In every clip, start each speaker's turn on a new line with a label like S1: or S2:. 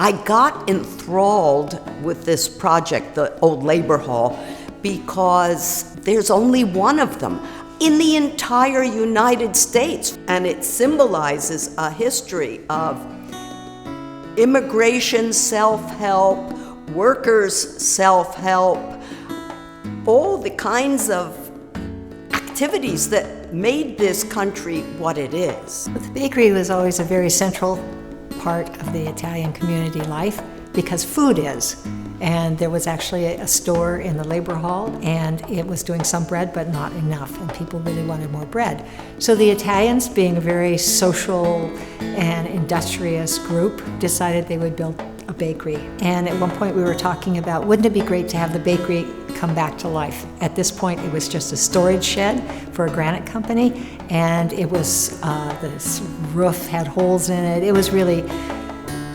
S1: I got enthralled with this project, the old labor hall, because there's only one of them in the entire United States, and it symbolizes a history of immigration self-help, workers self-help, all the kinds of activities that made this country what it is.
S2: The bakery was always a very central part of the Italian community life because food is. And there was actually a store in the labor hall, and it was doing some bread but not enough, and people really wanted more bread. So the Italians, being a very social and industrious group, decided they would build a bakery. And at one point we were talking about, wouldn't it be great to have the bakery come back to life? At this point it was just a storage shed for a granite company, and it was, this roof had holes in it. It was really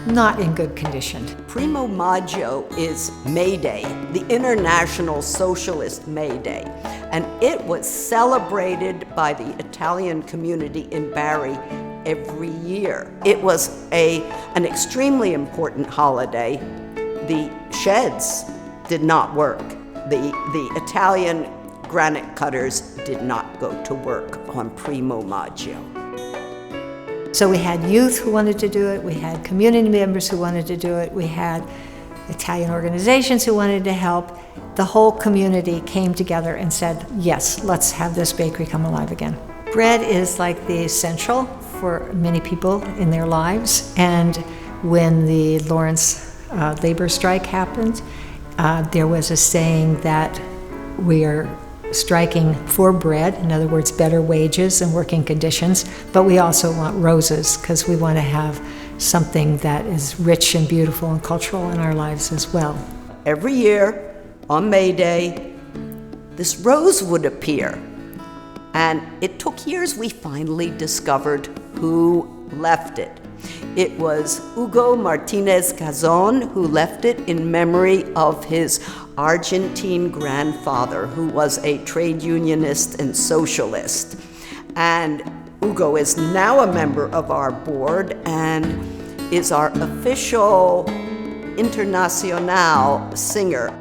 S2: not in good condition.
S1: Primo Maggio is May Day, the International Socialist May Day, and it was celebrated by the Italian community in Barre every year. It was an extremely important holiday. The sheds did not work. The Italian granite cutters did not go to work on Primo Maggio.
S2: So we had youth who wanted to do it, we had community members who wanted to do it, we had Italian organizations who wanted to help. The whole community came together and said, yes, let's have this bakery come alive again. Bread is like the essential for many people in their lives, and when the Lawrence labor strike happened, there was a saying that we are striking for bread, in other words, better wages and working conditions, but we also want roses because we want to have something that is rich and beautiful and cultural in our lives as well.
S1: Every year on May Day, this rose would appear, and it took years. We finally discovered who left it. It was Hugo Martinez Cazon who left it in memory of his Argentine grandfather, who was a trade unionist and socialist. And Hugo is now a member of our board and is our official internacional singer.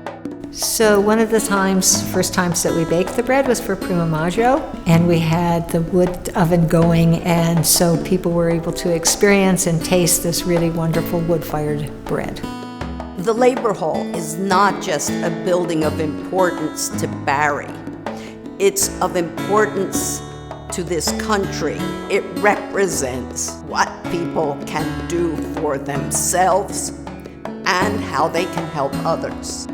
S2: So one of the first times that we baked the bread was for Primo Maggio, and we had the wood oven going, and so people were able to experience and taste this really wonderful wood-fired bread.
S1: The Labor Hall is not just a building of importance to Barre. It's of importance to this country. It represents what people can do for themselves and how they can help others.